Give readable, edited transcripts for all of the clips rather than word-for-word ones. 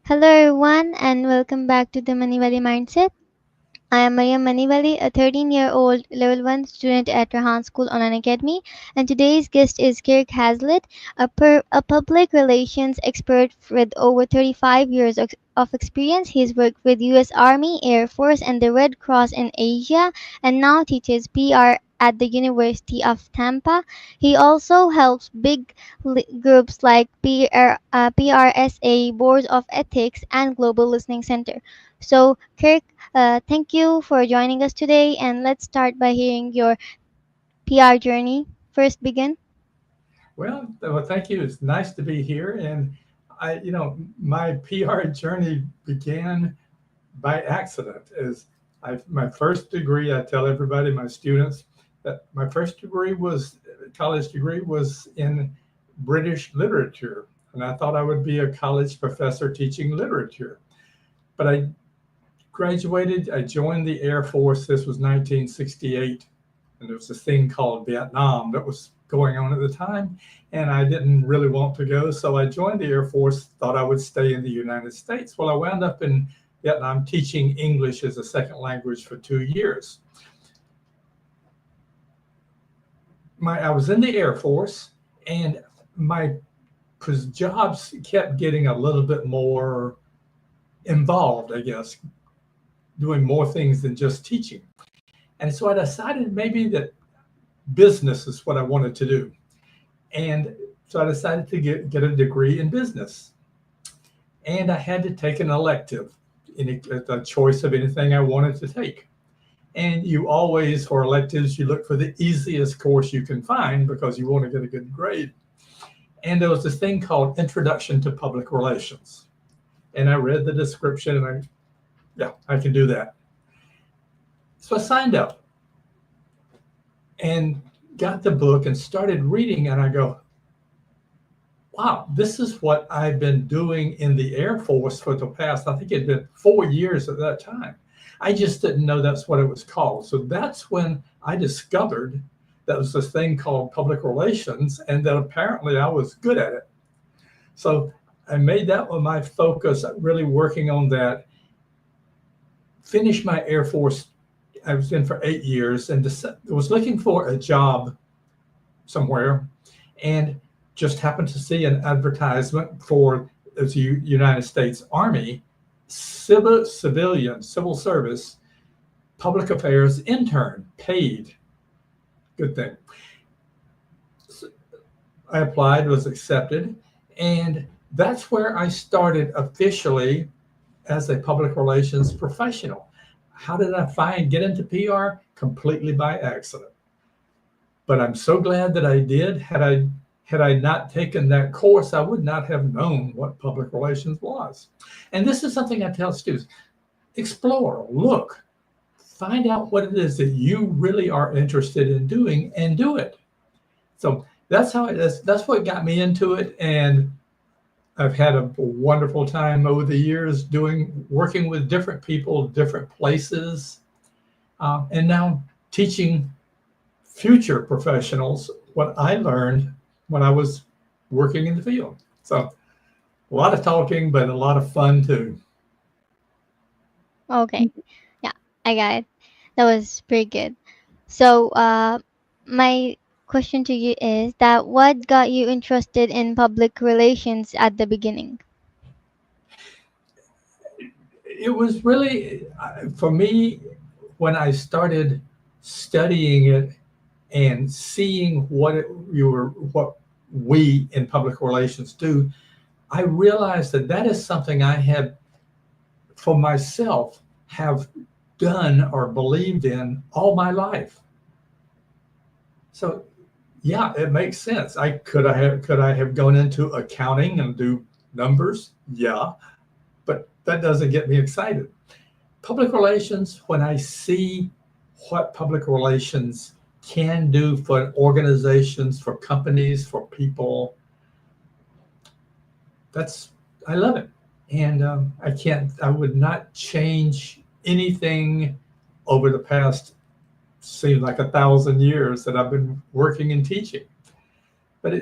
Hello everyone and welcome back to the MoneyWali Mindset. I am Mariam MoneyWali, a 13-year-old level 1 student at Rahan School Online Academy, and today's guest is Kirk Hazlett, a public relations expert with over 35 years of experience. He's worked with US Army, Air Force, and the Red Cross in Asia, and now teaches PR at the University of Tampa. He also helps big groups like PRSA, Boards of Ethics, and Global Listening Center. So, Kirk, thank you for joining us today, and let's start by hearing your PR journey. First, begin. Well, thank you. It's nice to be here. And my PR journey began by accident. My first degree, I tell everybody, my students, that my first degree was college degree was in British literature, and I thought I would be a college professor teaching literature. But I graduated. I joined the Air Force. This was 1968, and there was this thing called Vietnam that was going on at the time, and I didn't really want to go, so I joined the Air Force, thought I would stay in the United States. Well, I wound up in Vietnam teaching English as a second language for 2 years. I was in the Air Force, and my jobs kept getting a little bit more involved, I guess, doing more things than just teaching. And so I decided maybe that business is what I wanted to do. And so I decided to get a degree in business. And I had to take an elective, a choice of anything I wanted to take. And you always, for electives, you look for the easiest course you can find because you want to get a good grade. And there was this thing called Introduction to Public Relations. And I read the description and I can do that. So I signed up and got the book and started reading, and I go, wow, this is what I've been doing in the Air Force for the past, I think it'd been 4 years at that time. I just didn't know that's what it was called. So that's when I discovered that was this thing called public relations, and that apparently I was good at it. So I made that one my focus, really working on that. Finished my Air Force. I was in for 8 years and was looking for a job somewhere, and just happened to see an advertisement for the United States Army civil service public affairs intern, paid. Good thing. So I applied, was accepted, and that's where I started officially as a public relations professional. How did I get into PR? Completely by accident. But I'm so glad that I did. Had I not taken that course, I would not have known what public relations was. And this is something I tell students: explore, look, find out what it is that you really are interested in doing, and do it. So that's how it is. That's what got me into it. And I've had a wonderful time over the years working with different people, different places, and now teaching future professionals what I learned when I was working in the field. So a lot of talking, but a lot of fun too. Okay, yeah, I got it. That was pretty good. So, my question to you is that what got you interested in public relations at the beginning? It was really, for me, when I started studying it and seeing what we in public relations do, I realized that is something I had, for myself, have done or believed in all my life. So yeah, it makes sense. Could I have gone into accounting and do numbers? Yeah, but that doesn't get me excited. Public relations, when I see what public relations can do for organizations, for companies, for people, I love it. And I would not change anything over the past, seems like 1,000 years that I've been working and teaching. But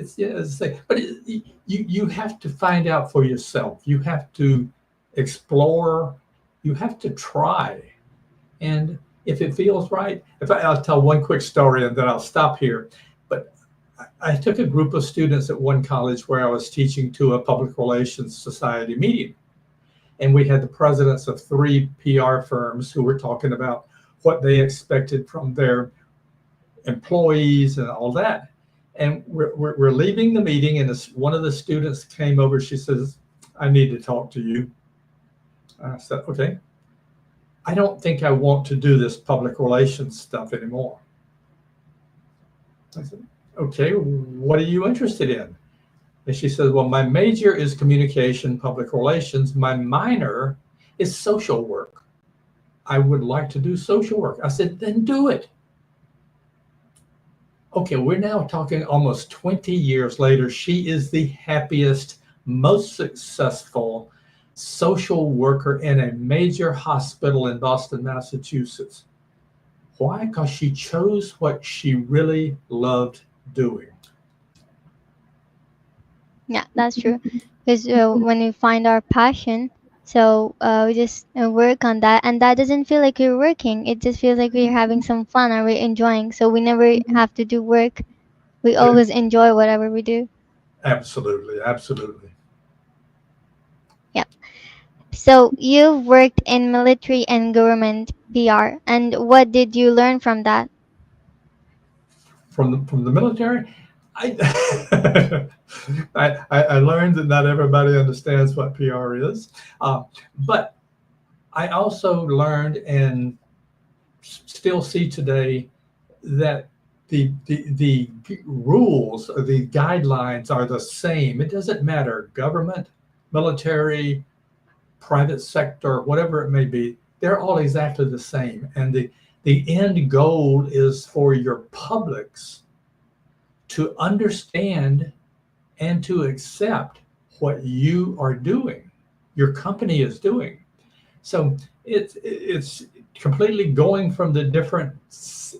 you have to find out for yourself. You have to explore. You have to try. And if it feels right, I'll tell one quick story and then I'll stop here. But I took a group of students at one college where I was teaching to a public relations society meeting. And we had the presidents of 3 PR firms who were talking about what they expected from their employees and all that. And we're leaving the meeting, and one of the students came over. She says, "I need to talk to you." I said, "Okay. I don't think I want to do this public relations stuff anymore." I said, "Okay, what are you interested in?" And she says, "Well, my major is communication, public relations. My minor is social work. I would like to do social work." I said, "Then do it." Okay, we're now talking almost 20 years later. She is the happiest, most successful social worker in a major hospital in Boston, Massachusetts. Why? Because she chose what she really loved doing. Yeah, that's true. Because when we find our passion, so we just work on that, and that doesn't feel like we're working. It just feels like we're having some fun or we're enjoying. So we never have to do work. We always enjoy whatever we do. Absolutely, absolutely. Yeah. So you've worked in military and government PR, and what did you learn from that? From the military, I, I learned that not everybody understands what PR is, but I also learned and still see today that the rules or the guidelines are the same. It doesn't matter, government, military, private sector, whatever it may be, they're all exactly the same. And the end goal is for your publics to understand and to accept what you are doing, your company is doing. So it's completely going from the different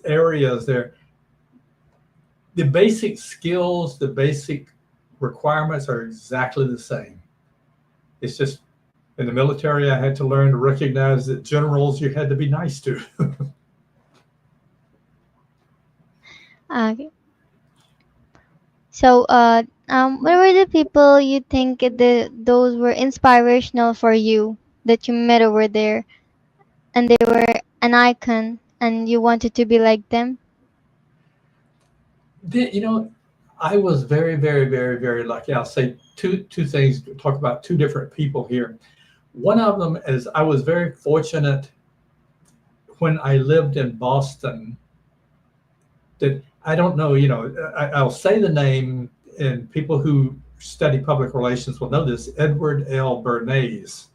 areas there. The basic skills, the basic requirements are exactly the same. It's just in the military, I had to learn to recognize that generals you had to be nice to. Okay. So, what were the people you think those were inspirational for you that you met over there, and they were an icon, and you wanted to be like them? You know, I was very, very, very, very lucky. I'll say two things, talk about two different people here. One of them is I was very fortunate when I lived in Boston that I don't know, I'll say the name, and people who study public relations will know this, Edward L. Bernays.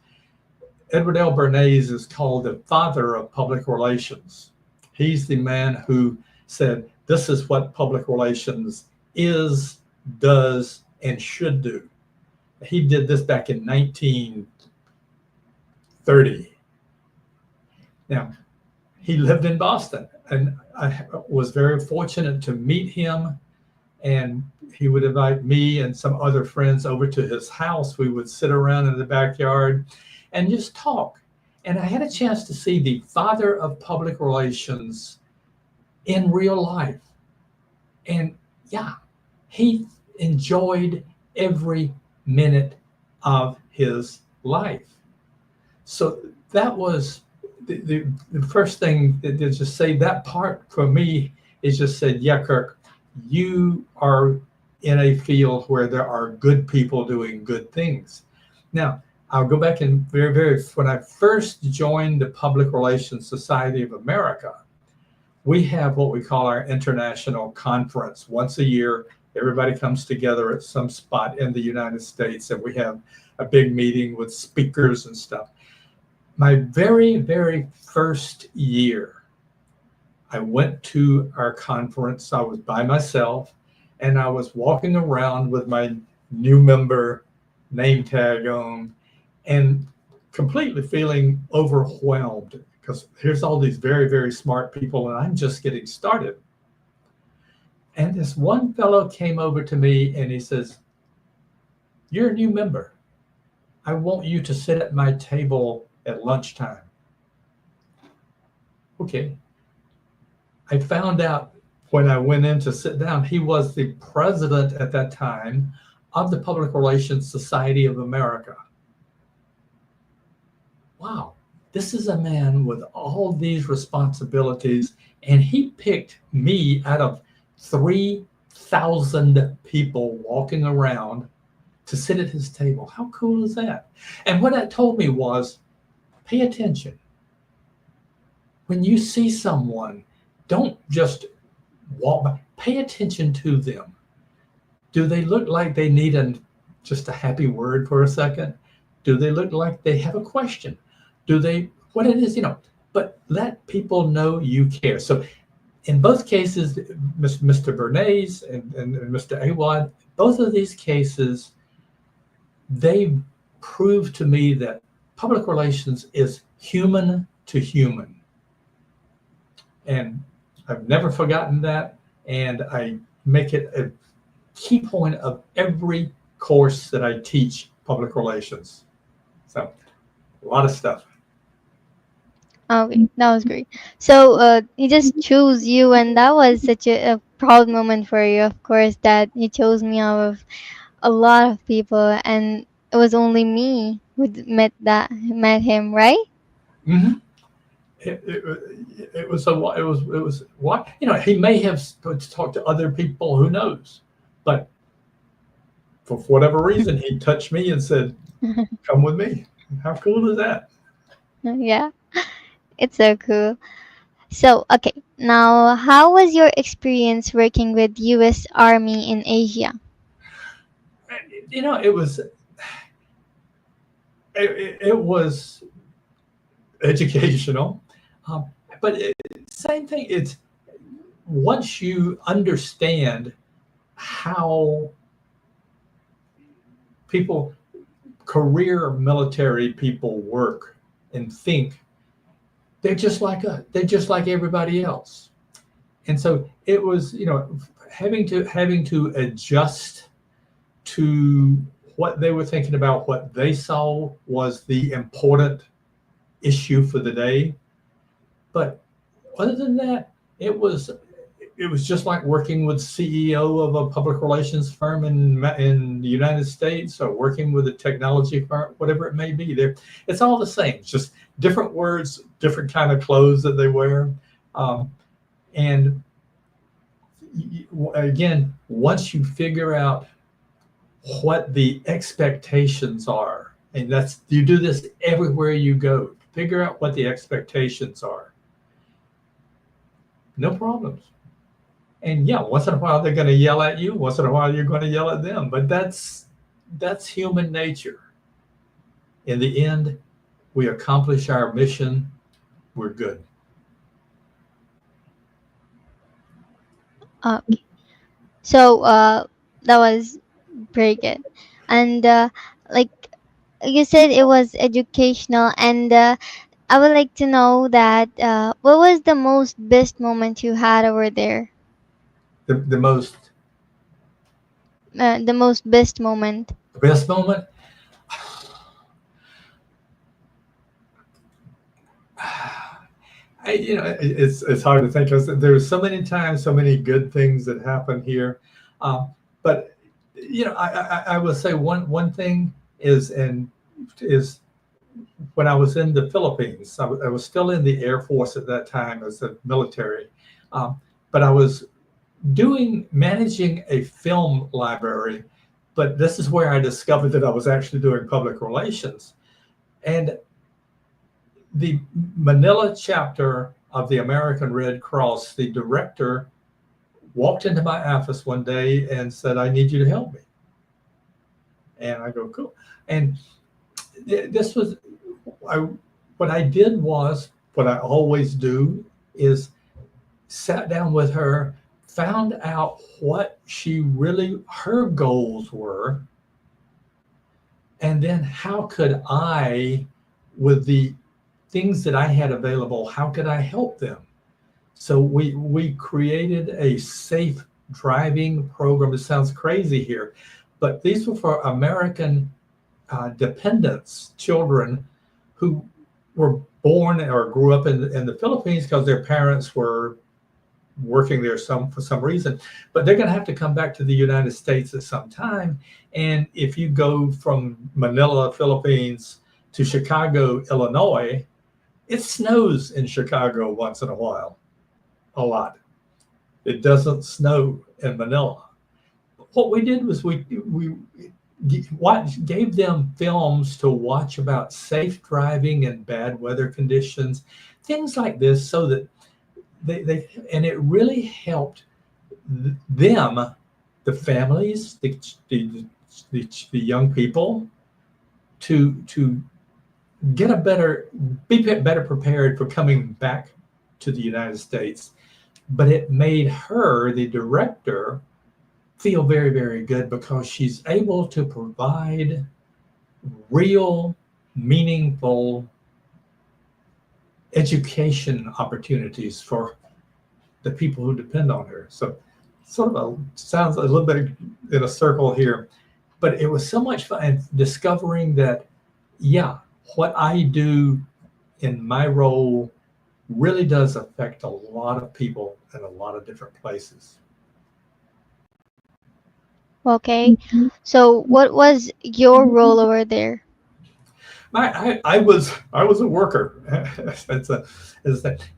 Edward L. Bernays is called the father of public relations. He's the man who said, this is what public relations is, does, and should do. He did this back in 1930. Now, he lived in Boston, and I was very fortunate to meet him. And he would invite me and some other friends over to his house. We would sit around in the backyard and just talk. And I had a chance to see the father of public relations in real life. And yeah, he enjoyed every minute of his life. So that was the first thing that just say that part for me is just said, yeah, Kirk, you are in a field where there are good people doing good things. Now, I'll go back and when I first joined the Public Relations Society of America, we have what we call our international conference. Once a year, everybody comes together at some spot in the United States, and we have a big meeting with speakers and stuff. My very, very first year, I went to our conference. I was by myself, and I was walking around with my new member name tag on and completely feeling overwhelmed because here's all these very, very smart people, and I'm just getting started. And this one fellow came over to me and he says, "You're a new member." I want you to sit at my table at lunchtime. Okay. I found out when I went in to sit down, he was the president at that time of the Public Relations Society of America. Wow, this is a man with all these responsibilities, and he picked me out of 3,000 people walking around to sit at his table. How cool is that? And what that told me was, pay attention. When you see someone, don't just walk by, pay attention to them. Do they look like they need just a happy word for a second? Do they look like they have a question? Do they, what it is, but let people know you care. So in both cases, Mr. Bernays and Mr. Awad, both of these cases, they prove to me that public relations is human to human. And I've never forgotten that. And I make it a key point of every course that I teach public relations. So a lot of stuff. Okay, that was great. So he just chose you, and that was such a proud moment for you, of course, that he chose me out of a lot of people, and it was only me who met him, right? Mm-hmm. It was what he may have talked to other people, who knows, but for whatever reason he touched me and said, come with me. How cool is that? Yeah, it's so cool. So, okay, now how was your experience working with US Army in Asia? It was it was educational, but same thing. It's once you understand how people, career military people work and think, they're just like everybody else. And so it was, having to adjust to what they were thinking about, what they saw was the important issue for the day. But other than that, it was just like working with CEO of a public relations firm in the United States, or working with a technology firm, whatever it may be. It's all the same. It's just different words, different kind of clothes that they wear. And again, once you figure out what the expectations are, and you do this everywhere you go, figure out what the expectations are. No problems. And yeah, once in a while they're going to yell at you. Once in a while you're going to yell at them. But that's human nature. In the end, we accomplish our mission. We're good. Okay, so that was very good, and like you said, it was educational, and I would like to know that what was the most best moment you had over there? The most The most best moment. best moment. It's hard to think, because there's so many times, so many good things that happen here. But I will say one thing is when I was in the Philippines. I was still in the Air Force at that time as a military, but I was managing a film library. But this is where I discovered that I was actually doing public relations. And the Manila chapter of the American Red Cross, the director walked into my office one day and said, I need you to help me. And I go, cool. And this was, what I did was, what I always do is sat down with her, found out what her goals were, and then how could I, with the things that I had available, how could I help them? So we created a safe driving program. It sounds crazy here, but these were for American dependents, children who were born or grew up in the Philippines because their parents were working there for some reason, but they're going to have to come back to the United States at some time. And if you go from Manila, Philippines to Chicago, Illinois, it snows in Chicago once in a while, a lot. It doesn't snow in Manila. What we did was we gave them films to watch about safe driving in bad weather conditions, things like this, so that and it really helped them, the families, the young people, to get be better prepared for coming back to the United States. But it made her, the director, feel very, very good because she's able to provide real, meaningful education opportunities for the people who depend on her. So sort of sounds a little bit in a circle here, but it was so much fun discovering that, yeah, what I do in my role really does affect a lot of people in a lot of different places. Okay. So what was your role over there? I was a worker.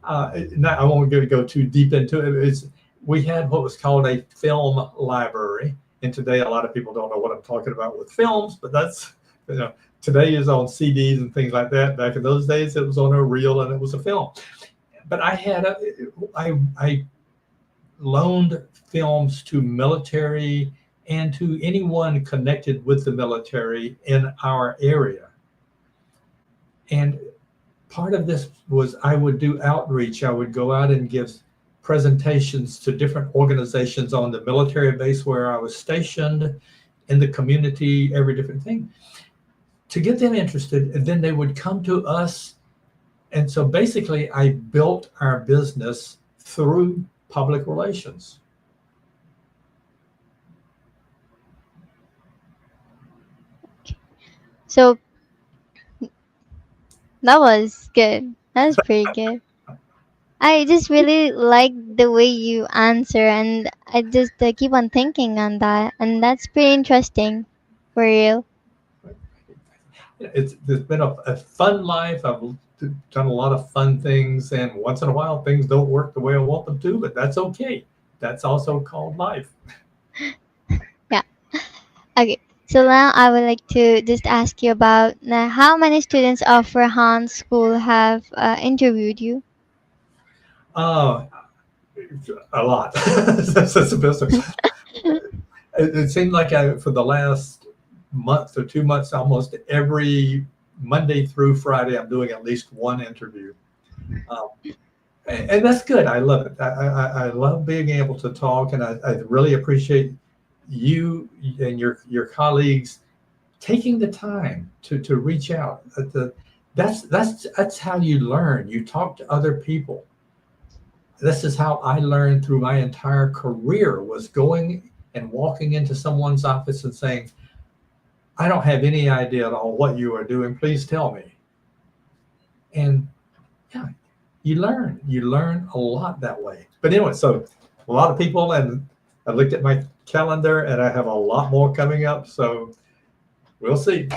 I won't go too deep into it. We had what was called a film library, and today a lot of people don't know what I'm talking about with films, but that's, today is on CDs and things like that. Back in those days, it was on a reel and it was a film. But I loaned films to military and to anyone connected with the military in our area. And part of this was I would do outreach. I would go out and give presentations to different organizations on the military base where I was stationed, in the community, every different thing, to get them interested. And then they would come to us. And so basically, I built our business through public relations. So that was good. That was pretty good. I just really like the way you answer, and I just keep on thinking on that, and that's pretty interesting, for real. It's been a fun life. I've done a lot of fun things, and once in a while things don't work the way I want them to, but that's okay. That's also called life. Yeah. Okay. So now I would like to just ask you about how many students of Rahan School have interviewed you? Uh, a lot. That's the business. It seemed like for the last month or 2 months, almost every Monday through Friday, I'm doing at least one interview. And that's good. I love it. I love being able to talk, and I really appreciate you and your colleagues taking the time to reach out. That's how you learn. You talk to other people. This is how I learned through my entire career, was going and walking into someone's office and saying, I don't have any idea at all what you are doing. Please tell me. And yeah, you learn a lot that way. But anyway, so a lot of people, and I looked at my calendar and I have a lot more coming up. So we'll see.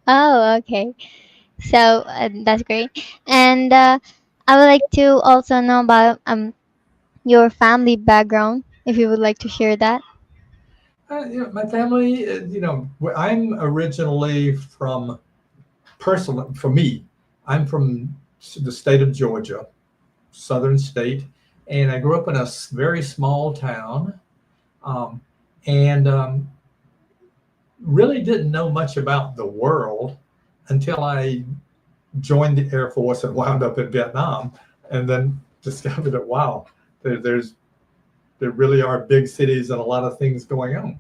Oh, okay. So that's great. And I would like to also know about your family background, if you would like to share that. My family, I'm originally for me, I'm from the state of Georgia, southern state, and I grew up in a very small town, um, and really didn't know much about the world until I joined the Air Force and wound up in Vietnam, and then discovered that, wow, there really are big cities and a lot of things going on.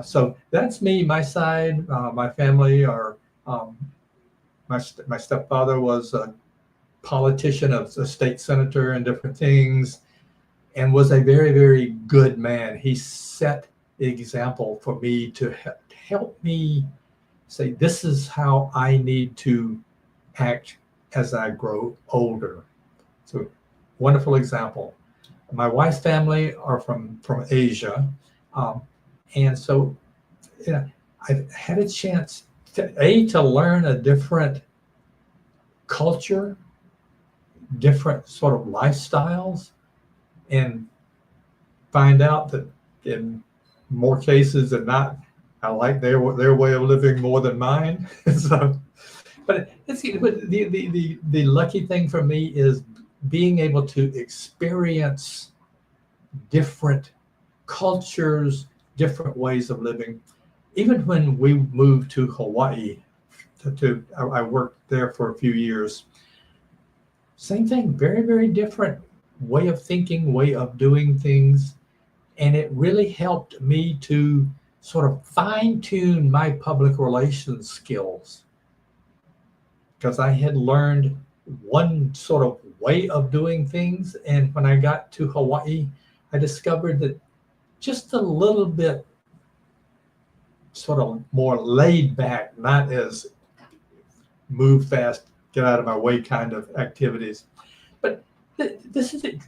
So that's me. My side, my family are. My stepfather was a politician, a state senator, and different things, and was a very, very good man. He set the example for me to help me say, this is how I need to act as I grow older. So, wonderful example. My wife's family are from Asia, um, and so I've had a chance to learn a different culture, different sort of lifestyles, and find out that in more cases than not, I like their way of living more than mine. So, but the lucky thing for me is being able to experience different cultures, different ways of living. Even when we moved to Hawaii, I worked there for a few years. Same thing, very, very different way of thinking, way of doing things. And it really helped me to sort of fine tune my public relations skills, because I had learned one sort of way of doing things. And when I got to Hawaii, I discovered that just a little bit sort of more laid back, not as move fast, get out of my way kind of activities. But this is it.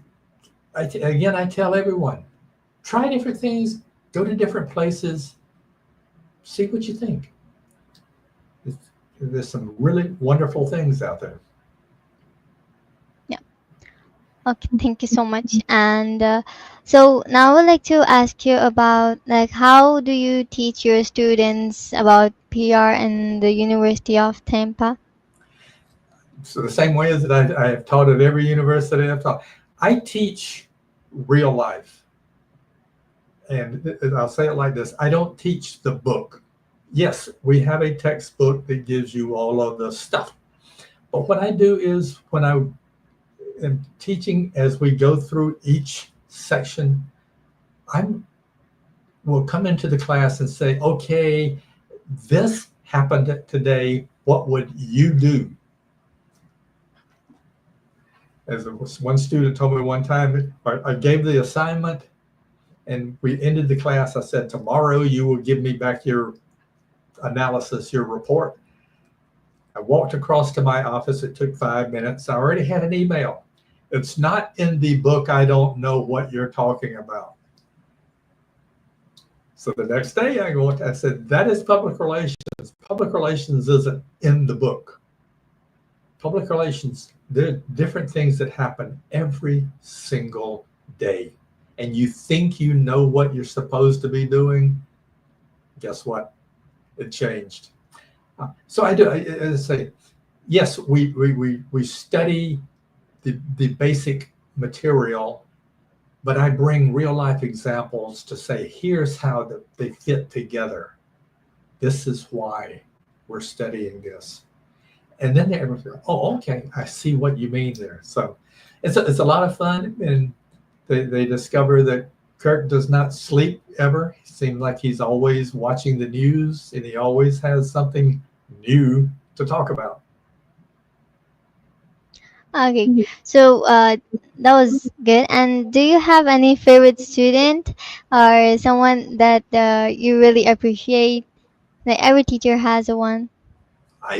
Again, I tell everyone, try different things, go to different places, see what you think. There's some really wonderful things out there. Yeah. Okay, thank you so much. And so now I would like to ask you about, like, how do you teach your students about PR in the University of Tampa? So the same way as that I have taught at every university I've taught, I teach real life. And I'll say it like this: I don't teach the book. Yes, we have a textbook that gives you all of the stuff. But what I do is, when I am teaching, as we go through each section, will come into the class and say, okay, this happened today. What would you do? As one student told me one time, I gave the assignment and we ended the class. I said, tomorrow you will give me back your analysis, your report. I walked across to my office. It took 5 minutes. I already had an email. It's not in the book. I don't know what you're talking about. So the next day I said, that is public relations. Public relations isn't in the book. Public relations, there are different things that happen every single day. And you think you know what you're supposed to be doing. Guess what? It changed. So I do, as I say, yes, we study the basic material, but I bring real life examples to say, here's how they fit together. This is why we're studying this. And then they're, oh, okay, I see what you mean there. So it's a lot of fun. And they discover that Kirk does not sleep ever. He seems like he's always watching the news, and he always has something new to talk about. Okay, so that was good. And do you have any favorite student or someone that you really appreciate? Like every teacher has a one. I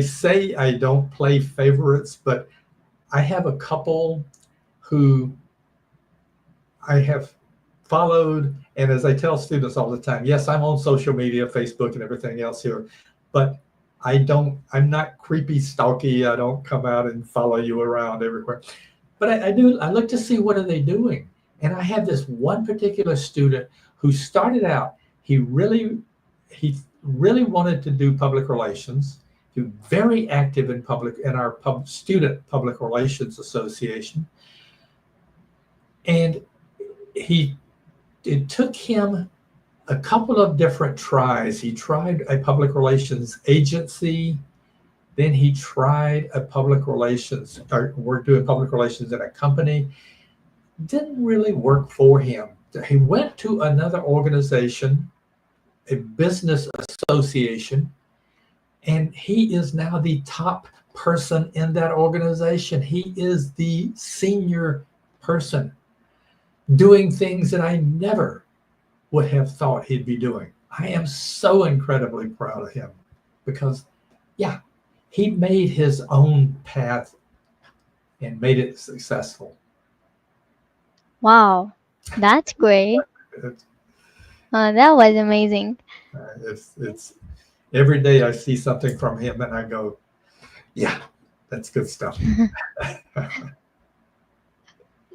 say I don't play favorites, but I have a couple who I have followed. And as I tell students all the time, yes, I'm on social media, Facebook and everything else here, but I'm not creepy, stalky. I don't come out and follow you around everywhere. But I look to see, what are they doing? And I have this one particular student who started out, he really wanted to do public relations. He was very active in our student public relations association. And it took him a couple of different tries. He tried a public relations agency, then he tried we're doing public relations at a company. Didn't really work for him. He went to another organization, a business association, and he is now the top person in that organization. He is the senior person doing things that I never would have thought he'd be doing. I am so incredibly proud of him because, yeah, he made his own path and made it successful. Wow, that's great. It's, That was amazing. it's every day I see something from him and I go, yeah, that's good stuff.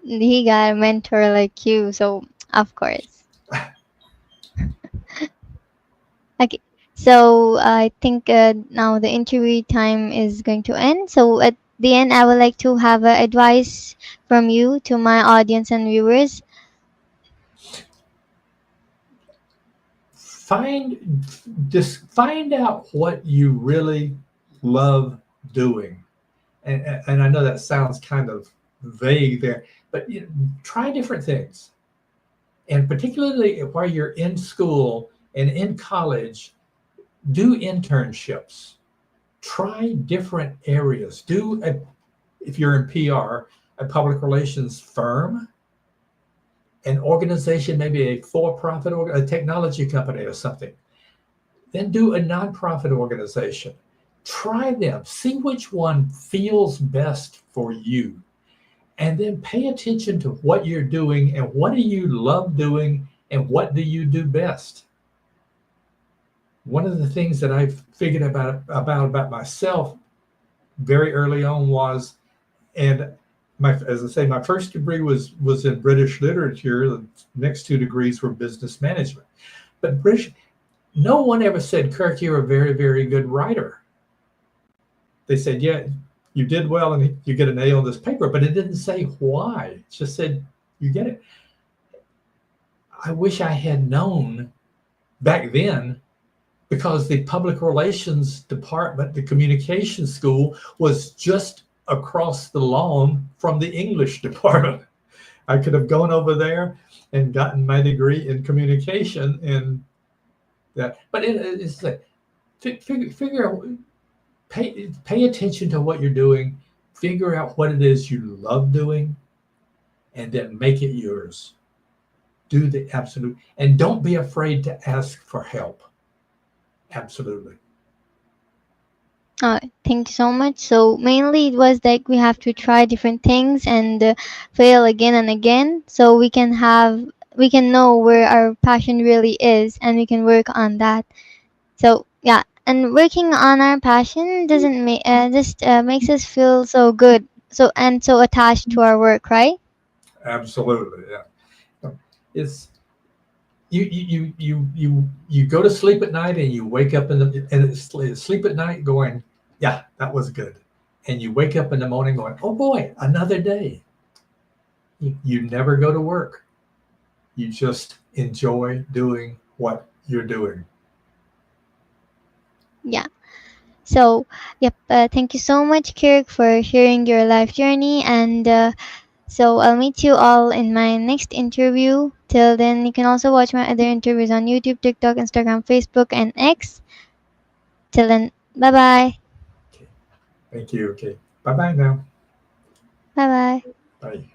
He got a mentor like you, so of course. Okay, so I think now the interview time is going to end. So at the end, I would like to have advice from you to my audience and viewers. Find find out what you really love doing. And I know that sounds kind of vague there, but try different things. And particularly while you're in school and in college, do internships. Try different areas. If you're in PR, a public relations firm, an organization, maybe a for-profit or a technology company or something. Then do a nonprofit organization. Try them. See which one feels best for you. And then pay attention to what you're doing and what do you love doing and what do you do best. One of the things that I figured about myself very early on was, and as I say, my first degree was in British literature. The next two degrees were business management. But no one ever said, Kirk, you're a very, very good writer. They said, yeah, you did well and you get an A on this paper, but it didn't say why. It just said, you get it. I wish I had known back then, because the public relations department, the communication school, was just across the lawn from the English department. I could have gone over there and gotten my degree in communication and that. But it's like, figure out, pay attention to what you're doing, figure out what it is you love doing, and then make it yours. Do the absolute, and don't be afraid to ask for help. Absolutely. Thank you so much. So mainly it was like we have to try different things and fail again and again, so we can know where our passion really is, and we can work on that. So yeah, and working on our passion doesn't make just makes us feel so good, so and so attached to our work, right? Absolutely. Yeah. It's you go to sleep at night and you wake up sleep at night going, yeah, that was good. And you wake up in the morning going, oh boy, another day. You never go to work. You just enjoy doing what you're doing. Yeah. So yep. Thank you so much, Kirk, for sharing your life journey, and so I'll meet you all in my next interview. Till then, you can also watch my other interviews on YouTube, TikTok, Instagram, Facebook, and X. Till then, bye bye. Okay. Thank you. Okay. Bye bye now. Bye bye. Bye.